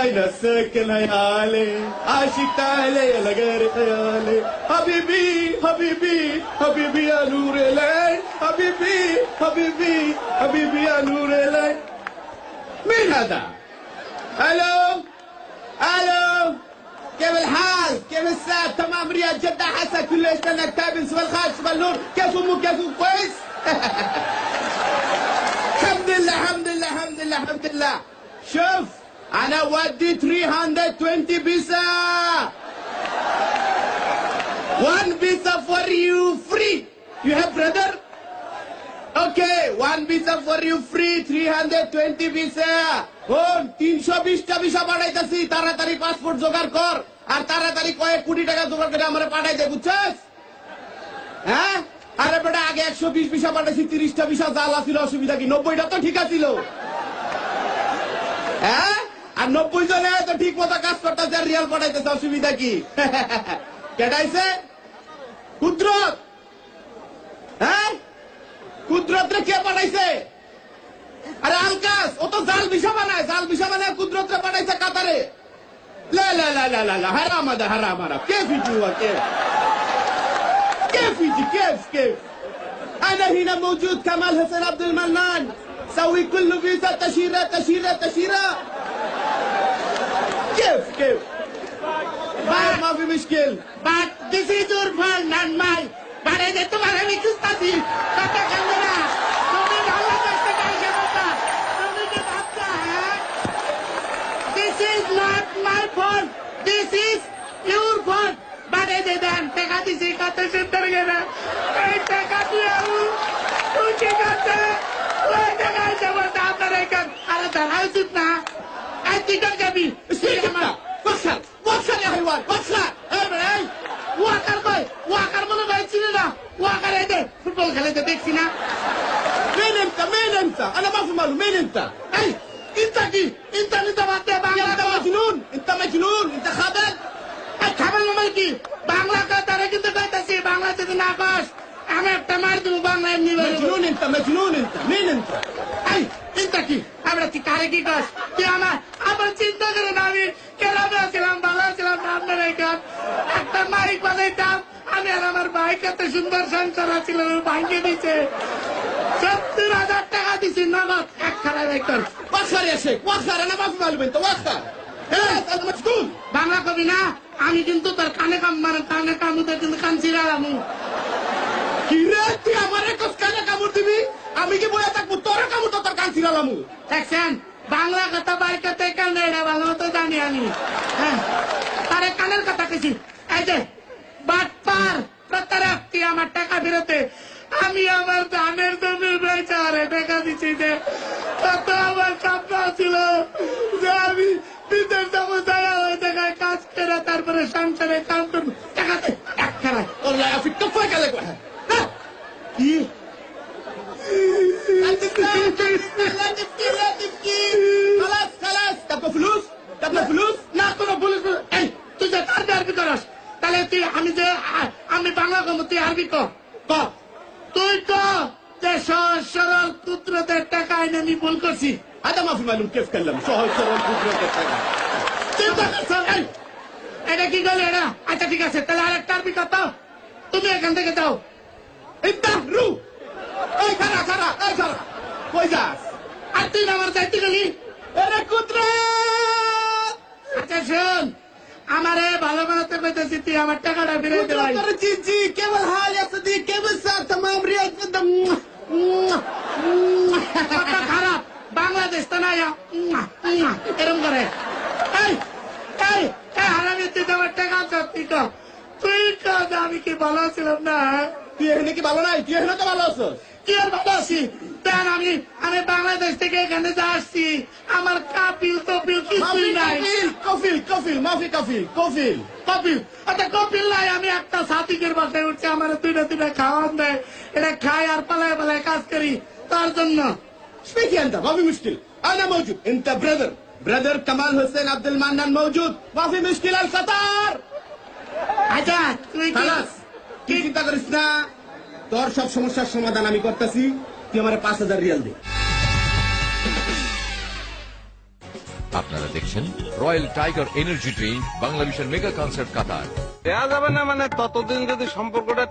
ينساك ليالي عاشق تعالي يا لغير خيالي حبيبي حبيبي حبيبي يا نور العين حبيبي حبيبي حبيبي يا نور العين. مين هذا؟ الو الو، كيف الحال؟ كيف الساعة؟ تمام، رياض جدة حسن كل اسمنا التابنس والخالص والنور. كيف امك؟ كيف كويس؟ الحمد لله الحمد لله الحمد لله الحمد لله. شوف انا ودي 320 بيسا. 1 بيسا for you free. You have brother? Okay, 1 visa for you free, 320 visa. হন 320টা visa পাঠাইতাছি, তাড়াতাড়ি passport জোগাড় কর আর তাড়াতাড়ি কয়েক কোটি টাকা জোগাড় করে আমারে পাঠাই দে, বুঝছস? হ্যাঁ, আরে বেটা আগে 120 ভিসা পাঠাইছি, 30টা ভিসা জাল আছিল, অসুবিধা কি? 90টা তো ঠিক আছিল। হ্যাঁ, আর 90 জনে তো ঠিক মতো কাজ করতেছে আর রিয়াল পাঠাইতেছে, অসুবিধা কি? কেটাইছে কুদরত? হ্যাঁ, কুদরত রে কে পাঠাইছে? আরে আলকাস, ও তো জাল ভিসা বানায়, জাল ভিসা বানায় কুদরত রে পাঠাইছে কাতারে। লা লা লা লা লা হারাম আদা হারাম হারাম। كيف يجي هو كيف؟ كيف يجي كيف؟ انا هنا موجود كمال حسين عبد المنان، سوي كل فيزا تشيره تشيره تشيره. كيف؟ ما في مشكل. But this is your fault, not mine. বারে যে তোমার আমি খুঁজতাছি কথা কান্দে না, তুমি ভালো করতে চাইছো না, তুমি কি ভাবছো? This is not my fault, this is your fault. বারে যে দেন টাকা দিছি কত সুন্দর গেলা, এই টাকা দিয়ে তুই কি করতে ওই টাকা যাবো আপনার এখান আরে দাঁড়া উচিত না। এই তুই কার যাবি? وصل يا حيوان وصل. এই ওয়াকার কই? ওয়াকার মনে পাইছি না, ওয়াকার এই যে ফুটবল খেলাতে দেখছি না। مين انت؟ انا ما في ماله. مين انت؟ এই ইনতা কি? ইনতা নিতে বাদে বাংলা انت مجنون، انت مجنون، انت خبل. এই খাবার মানে কি? বাংলা কথারে কিন্তু কইতাছি, বাংলা যদি না কস আমি একটা মার দেবো বাংলা এমনি বলবো। مجنون انت مجنون انت. مين انت؟ এই ইনতা কি? আমরা তুই কারে কি কস? তুই আমার চিন্তা করে না, আমি কেরামে ছিলাম, ভালো ছিলাম, আপনার এখান একটা মাইক বানাইতাম আমি, আর আমার ভাই কত সুন্দর সংসার ছিল, ভাঙ্গে দিছে। 70,000 টাকা দিছি নগদ এক খারাপ একর। وخر يا شيخ وخر، انا ما في ماله انت وخر. خلاص انت مجنون. বাংলা কবি না আমি, কিন্তু তোর কানে কাম মানে কানে কামুতে কিন্তু কান ছিড়ালাম। কি রে তুই আমারে কস কানে কামড় দিবি? আমি কি বইয়া থাকবো? তোরে কামড় তো তোর কান ছিড়ালামু। দেখছেন বাংলা কথা বাইর করতে কানে এটা ভালো মতো জানি আমি। হ্যাঁ, তারে কানের কথা কেছি। এই যে বাটপার প্রতারক, তুই আমার টাকা ফেরতে, আমি আমার ধানের জমি বেচারে টাকা দিচ্ছি যে কত আমার স্বপ্ন ছিল যে আমি বিদেশ যাবো, যারা ওই জায়গায় কাজ করে তারপরে সংসারে কাম করবো, টাকাতে এক খেলায় والله في كفاك عليك واحد. কি لا تبكي. خلاص تبقى فلوس না কোনো পুলিশ। এই তুই যে আরবি আরবি করস, তাহলে তুই আমি বাংলা কম, তুই আরবি ক। তুই ক যে সহজ সরল কুদরতের টাকা এনে আমি ভুল করছি। هذا ما في معلوم كيف كلم شو هاي صار তুই তো এই, এটা কি করলি এটা? আচ্ছা ঠিক আছে, তাহলে আরেকটা আরবি কত? তুমি এখান থেকে যাও। انت رو. اي خرا كويس. আর তুই আমার যাইতে গেলি। انا قدرت. আচ্ছা শোন, আমারে ভালো বানাতে পেতেছি, তুই আমার টাকাটা ফিরে দে ভাই। قدرت جي كيف الحال يا صديقي؟ كيف الصار؟ تمام رياض جدا. কথা খারাপ, বাংলাদেশ তো না এরম করে। এই এই এই হারামি, তুই তো আমার টাকা সত্যি তো, তুই কাজ আমি কি ভালো ছিলাম না? তুই এখানে কি ভালো নাই? তুই এখানে তো ভালো আছিস। কি আর ভালো আছি? দেন আমি বাংলাদেশ থেকে এখানে যা আসছি, আমার কাপিল তপিল কিছুই নাই। কফিল মাফি কফিল কপিল আচ্ছা কপিল নাই, আমি একটা সাথীকের বাসায় উঠছি, আমার দুইটা খাওয়ান দেয়, এটা খাই আর পালায় পালায় কাজ করি তার জন্য। شبيك انت؟ ما في مشكلة، انا موجود. انت برادر كمال حسين عبد المنان موجود، ما في مشكلة. القطار আচ্ছা তুই কি خلاص তুই চিন্তা করিস না, তোর সব সমস্যার সমাধান আমি করতেছি। তুই আমার 5,000 রিয়াল দে। আপনারা দেখছেন রয়্যাল টাইগার এনার্জি ড্রিঙ্ক বাংলাদেশের মেগা কনসার্ট কাতার। দেয়া যাবে না মানে ততদিন যদি সম্পর্কটা